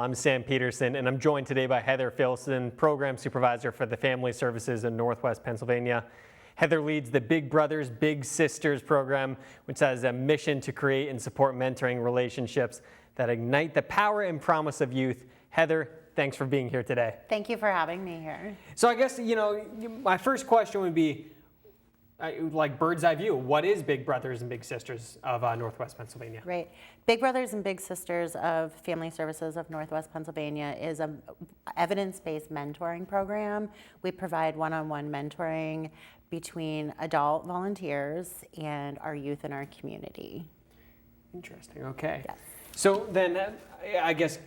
I'm Sam Peterson, and I'm joined today by Heather Filson, Program Supervisor for the Family Services in Northwest Pennsylvania. Heather leads the Big Brothers Big Sisters program, which has a mission to create and support mentoring relationships that ignite the power and promise of youth. Heather, thanks for being here today. Thank you for having me here. So I guess, my first question would be, like bird's eye view, what is Big Brothers and Big Sisters of Northwest Pennsylvania? Right. Big Brothers and Big Sisters of Family Services of Northwest Pennsylvania is an evidence-based mentoring program. We provide one-on-one mentoring between adult volunteers and our youth in our community. Interesting, okay. Yes. So then, I guess,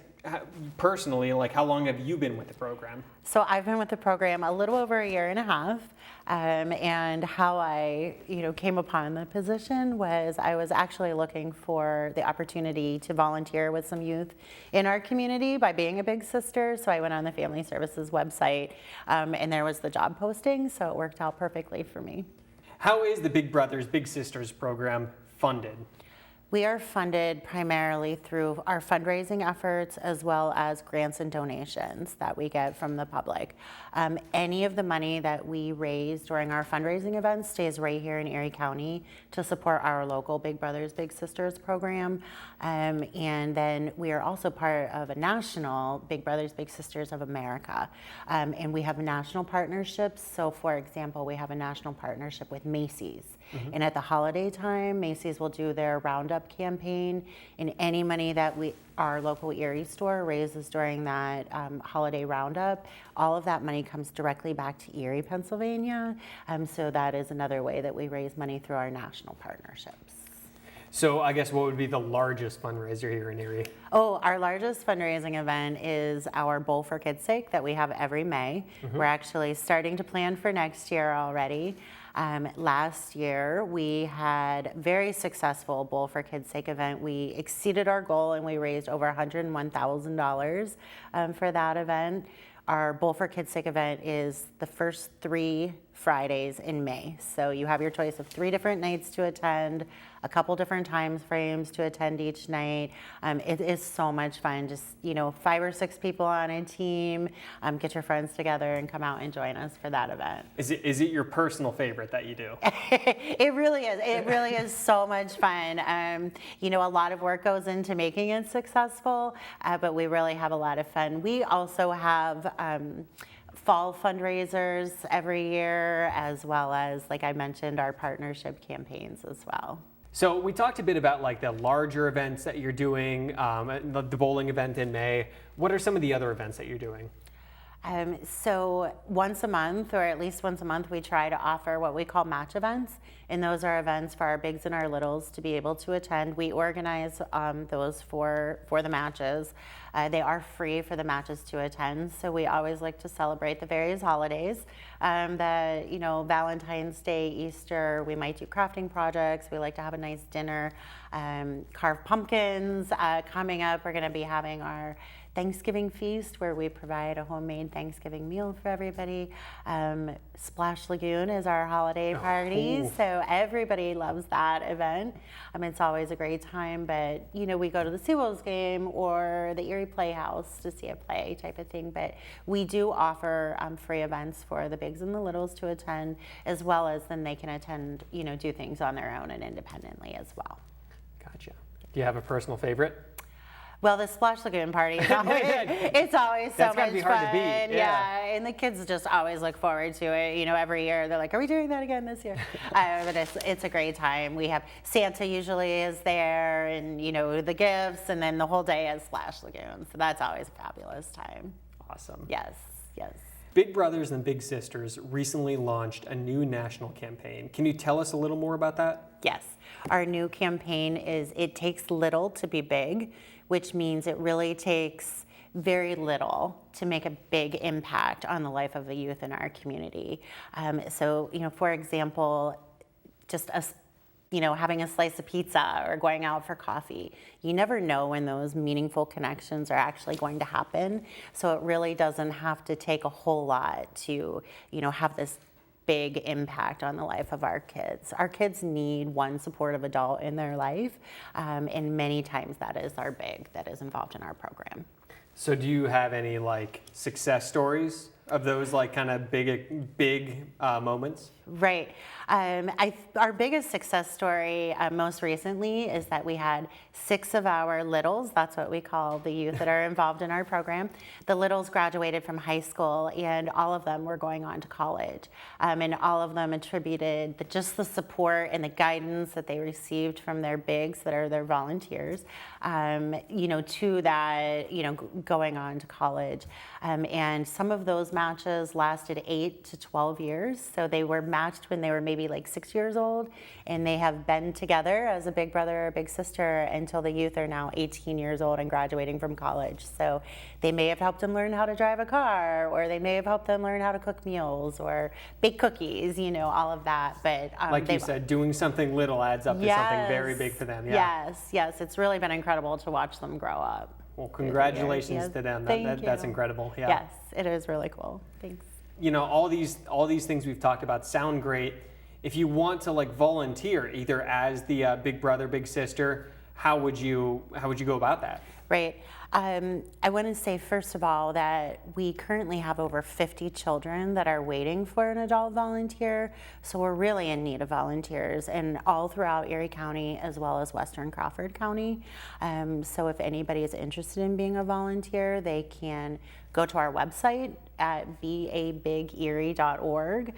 personally, like how long have you been with the program? So I've been with the program a little over a year and a half, and how I, came upon the position was I was actually looking for the opportunity to volunteer with some youth in our community by being a big sister. So I went on the Family Services website, and there was the job posting, so it worked out perfectly for me. How is the Big Brothers Big Sisters program funded? We are funded primarily through our fundraising efforts as well as grants and donations that we get from the public. Any of the money that we raise during our fundraising events stays right here in Erie County to support our local Big Brothers Big Sisters program. And then we are also part of a national Big Brothers Big Sisters of America. And we have national partnerships. So for example, we have a national partnership with Macy's. Mm-hmm. And at the holiday time, Macy's will do their Roundup campaign, and any money that our local Erie store raises during that holiday Roundup, all of that money comes directly back to Erie, Pennsylvania. So that is another way that we raise money through our national partnerships. So I guess what would be the largest fundraiser here in Erie? Oh, our largest fundraising event is our Bowl for Kids' Sake that we have every May. Mm-hmm. We're actually starting to plan for next year already. Last year, we had very successful Bowl for Kids' Sake event. We exceeded our goal and we raised over $101,000 for that event. Our Bowl for Kids' Sake event is the first 3 Fridays in May. So you have your choice of 3 different nights to attend, a couple different time frames to attend each night. It is so much fun. Just, 5 or 6 people on a team, get your friends together and come out and join us for that event. Is it your personal favorite that you do? It really is. It really is so much fun. A lot of work goes into making it successful, but we really have a lot of fun. We also have fall fundraisers every year, as well as, like I mentioned, our partnership campaigns as well. So we talked a bit about like the larger events that you're doing, the bowling event in May. What are some of the other events that you're doing? So once a month, or at least once a month, we try to offer what we call match events. And those are events for our bigs and our littles to be able to attend. We organize those for the matches. They are free for the matches to attend. So we always like to celebrate the various holidays. Valentine's Day, Easter, we might do crafting projects. We like to have a nice dinner, carve pumpkins. Coming up, we're going to be having our Thanksgiving feast where we provide a homemade Thanksgiving meal for everybody. Splash Lagoon is our holiday party, so everybody loves that event. It's always a great time, but we go to the Seawolves game or the Erie Playhouse to see a play type of thing, but we do offer free events for the bigs and the littles to attend, as well as then they can attend, do things on their own and independently as well. Gotcha. Do you have a personal favorite? Well, the Splash Lagoon party is always, it's always so much fun. That's gotta be hard to beat. Yeah, and the kids just always look forward to it. Every year they're like, "Are we doing that again this year?" But it's a great time. We have Santa usually is there, and the gifts, and then the whole day is Splash Lagoon. So that's always a fabulous time. Awesome. Yes, yes. Big Brothers and Big Sisters recently launched a new national campaign. Can you tell us a little more about that? Yes. Our new campaign is It Takes Little to Be Big, which means it really takes very little to make a big impact on the life of the youth in our community. For example, just having a slice of pizza or going out for coffee. You never know when those meaningful connections are actually going to happen. So it really doesn't have to take a whole lot to, have this big impact on the life of our kids. Our kids need one supportive adult in their life, and many times that is our big that is involved in our program. So do you have any like success stories of those like kind of big moments? Right. Our biggest success story most recently is that we had 6 of our littles, that's what we call the youth that are involved in our program. The littles graduated from high school and all of them were going on to college. And all of them attributed just the support and the guidance that they received from their bigs that are their volunteers, to that, going on to college. And some of those matches lasted 8 to 12 years. So they were matched when they were maybe like 6 years old, and they have been together as a big brother or big sister until the youth are now 18 years old and graduating from college. So they may have helped them learn how to drive a car, or they may have helped them learn how to cook meals or bake cookies, all of that. But like you said, doing something little adds up to something very big for them. Yeah. Yes, it's really been incredible to watch them grow up. Well, congratulations to them. That's incredible. Yeah. Yes, it is really cool. Thanks. All these things we've talked about sound great. If you want to like volunteer either as the big brother, big sister, how would you go about that? Right. I want to say, first of all, that we currently have over 50 children that are waiting for an adult volunteer. So we're really in need of volunteers, and all throughout Erie County as well as Western Crawford County. So if anybody is interested in being a volunteer, they can go to our website at babigerie.org.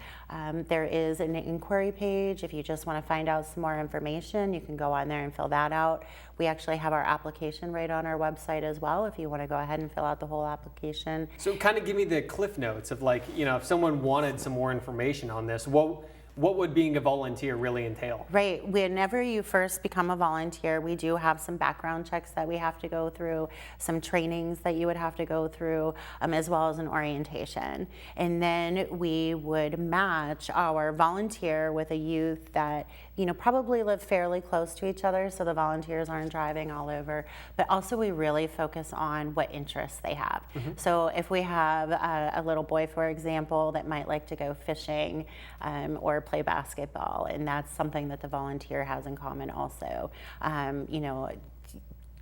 There is an inquiry page. If you just want to find out some more information, you can go on there and fill that out. We actually have our application right on our website as well, if you want to go ahead and fill out the whole application. So kind of give me the cliff notes of like, if someone wanted some more information on this, what would being a volunteer really entail? Right. Whenever you first become a volunteer, we do have some background checks that we have to go through, some trainings that you would have to go through, as well as an orientation. And then we would match our volunteer with a youth that, probably live fairly close to each other, so the volunteers aren't driving all over. But also we really focus on what interests they have. Mm-hmm. So if we have a little boy, for example, that might like to go fishing or play basketball, and that's something that the volunteer has in common also.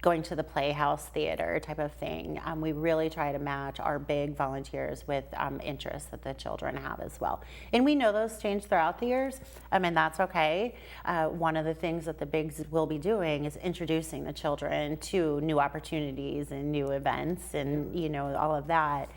Going to the Playhouse Theater type of thing. We really try to match our big volunteers with interests that the children have as well. And we know those change throughout the years, and that's okay. One of the things that the bigs will be doing is introducing the children to new opportunities and new events and all of that.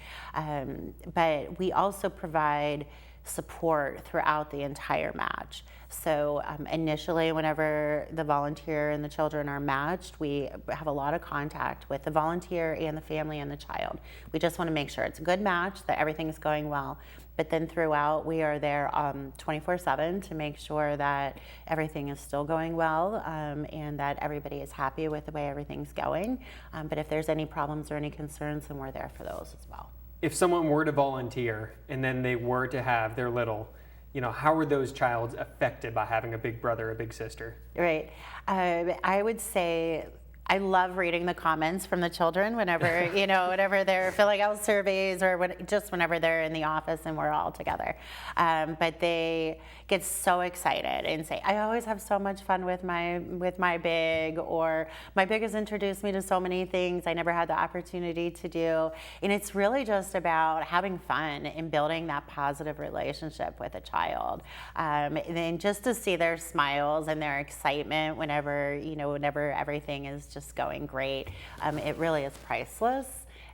But we also provide support throughout the entire match. So initially, whenever the volunteer and the children are matched, we have a lot of contact with the volunteer and the family and the child. We just want to make sure it's a good match, that everything is going well. But then throughout, we are there 24/7 to make sure that everything is still going well, and that everybody is happy with the way everything's going. But if there's any problems or any concerns, then we're there for those as well. If someone were to volunteer and then they were to have their little, how are those childs affected by having a big brother or big sister? Right. I would say I love reading the comments from the children whenever, whenever they're filling out surveys or whenever they're in the office and we're all together. But they get so excited and say, I always have so much fun with my big, or my big has introduced me to so many things I never had the opportunity to do. And it's really just about having fun and building that positive relationship with a child. And then just to see their smiles and their excitement whenever everything is just going great, it really is priceless,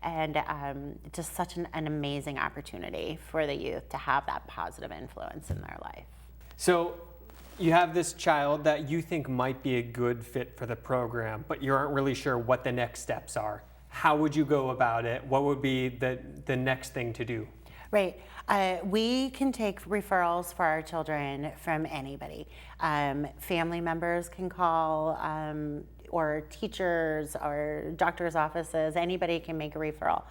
and just such an amazing opportunity for the youth to have that positive influence in their life. So you have this child that you think might be a good fit for the program, but you aren't really sure what the next steps are. How would you go about it? What would be the next thing to do? Right. We can take referrals for our children from anybody. Family members can call, or teachers or doctor's offices. Anybody can make a referral.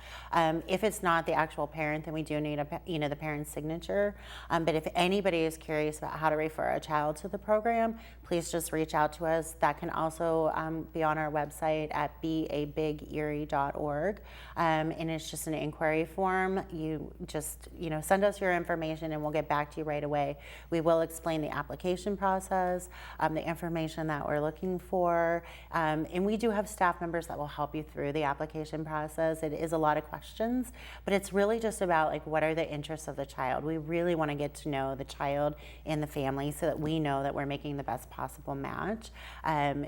If it's not the actual parent, then we do need the parent's signature. But if anybody is curious about how to refer a child to the program, please just reach out to us. That can also be on our website at babigerie.org. And it's just an inquiry form. You just send us your information and we'll get back to you right away. We will explain the application process, the information that we're looking for, And we do have staff members that will help you through the application process. It is a lot of questions, but it's really just about like, what are the interests of the child? We really want to get to know the child and the family so that we know that we're making the best possible match.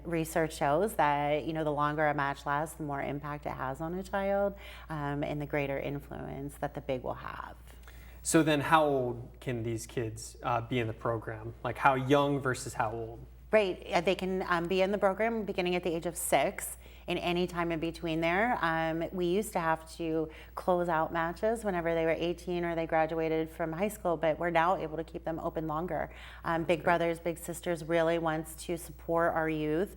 Research shows that, you know, the longer a match lasts, the more impact it has on a child, and the greater influence that the big will have. So then how old can these kids be in the program? Like how young versus how old? Right, they can be in the program beginning at the age of 6 and any time in between there. We used to have to close out matches whenever they were 18 or they graduated from high school, but we're now able to keep them open longer. Big Brothers Big Sisters really wants to support our youth,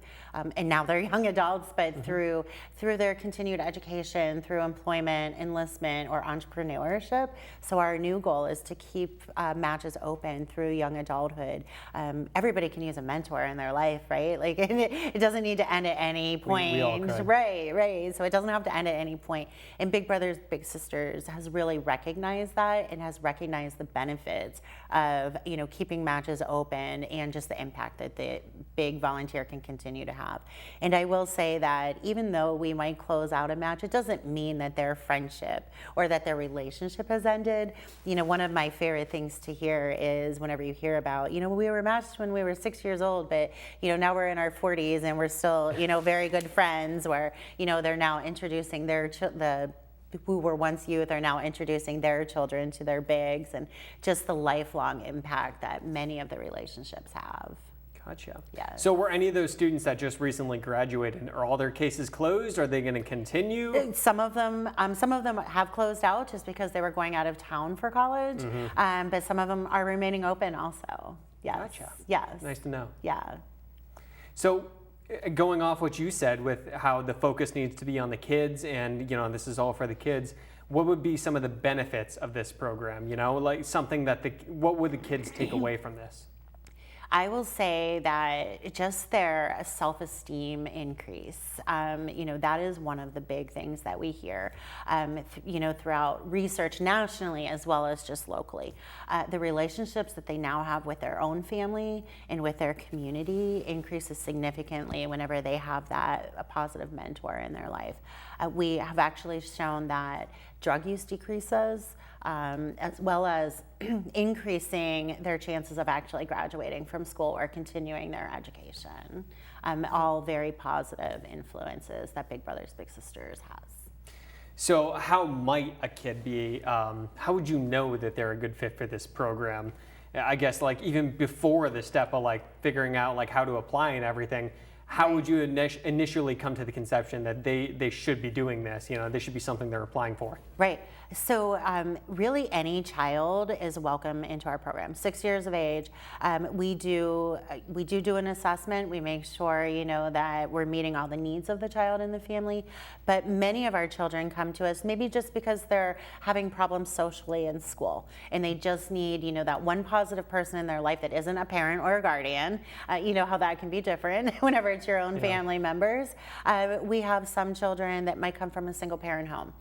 and now they're young adults, but through their continued education, through employment, enlistment, or entrepreneurship. So our new goal is to keep matches open through young adulthood. Everybody can use a mentor in their life, right? Like it doesn't need to end at any point. We all could. Right. So it doesn't have to end at any point. And Big Brothers Big Sisters has really recognized that and has recognized the benefits of, you know, keeping matches open and just the impact that the big volunteer can continue to have. And I will say that even though we might close out a match, it doesn't mean that their friendship or that their relationship has ended. You know, one of my favorite things to hear is whenever you hear about, you know, we were matched when we were 6 years old, but, you know, now we're in our 40s and we're still, you know, very good friends, where, you know, they're now introducing who were once youth are now introducing their children to their bigs, and just the lifelong impact that many of the relationships have. Gotcha. Yeah. So were any of those students that just recently graduated, are all their cases closed? Are they going to continue? Some of them have closed out just because they were going out of town for college, but some of them are remaining open also. Yes. Gotcha. Yes. Nice to know. Yeah. So going off what you said with how the focus needs to be on the kids and, you know, this is all for the kids, what would be some of the benefits of this program? You know, like something that what would the kids take away from this? I will say that just their self-esteem increase, you know, that is one of the big things that we hear, you know, throughout research nationally as well as just locally. The relationships that they now have with their own family and with their community increases significantly whenever they have a positive mentor in their life. We have actually shown that drug use decreases, as well as increasing their chances of actually graduating from school or continuing their education. All very positive influences that Big Brothers Big Sisters has. So how might a kid be, how would you know that they're a good fit for this program? I guess like even before the step of like figuring out like how to apply and everything, how would you initially come to the conception that they should be doing this? You know, this should be something they're applying for. Right. So really any child is welcome into our program. 6 years of age, we do an assessment. We make sure, you know, that we're meeting all the needs of the child and the family. But many of our children come to us maybe just because they're having problems socially in school, and they just need, you know, that one positive person in their life that isn't a parent or a guardian. You know how that can be different whenever it's your own family members. We have some children that might come from a single parent home,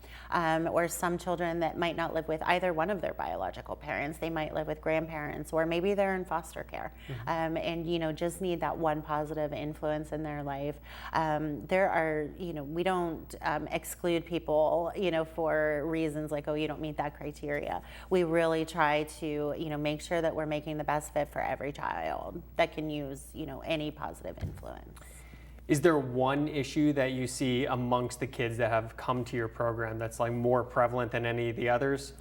or some children that might not live with either one of their biological parents. They might live with grandparents, or maybe they're in foster care, and, you know, just need that one positive influence in their life. There are, you know, we don't exclude people, you know, for reasons like, oh, you don't meet that criteria. We really try to, you know, make sure that we're making the best fit for every child that can use, you know, any positive influence. Is there one issue that you see amongst the kids that have come to your program that's like more prevalent than any of the others?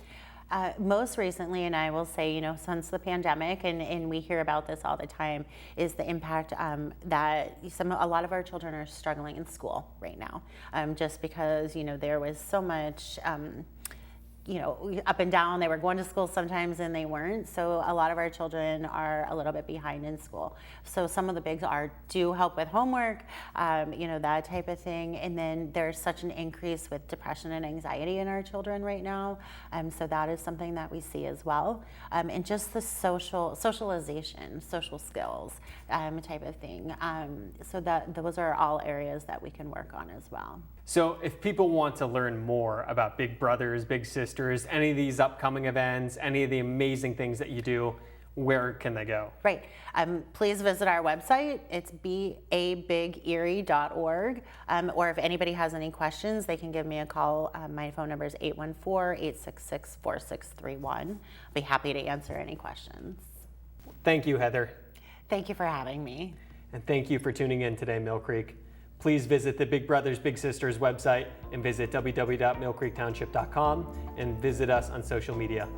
Most recently, and I will say, you know, since the pandemic, and we hear about this all the time, is the impact that a lot of our children are struggling in school right now, just because, you know, there was so much you know, up and down. They were going to school sometimes and they weren't. So a lot of our children are a little bit behind in school. So some of the bigs do help with homework, you know, that type of thing. And then there's such an increase with depression and anxiety in our children right now. So that is something that we see as well. And just the socialization, social skills type of thing. So that those are all areas that we can work on as well. So if people want to learn more about Big Brothers, Big Sisters, any of these upcoming events, any of the amazing things that you do, where can they go? Right. Please visit our website. It's babigerie.org. Or if anybody has any questions, they can give me a call. My phone number is 814-866-4631. I'll be happy to answer any questions. Thank you, Heather. Thank you for having me. And thank you for tuning in today, Millcreek. Please visit the Big Brothers Big Sisters website and visit www.millcreektownship.com and visit us on social media.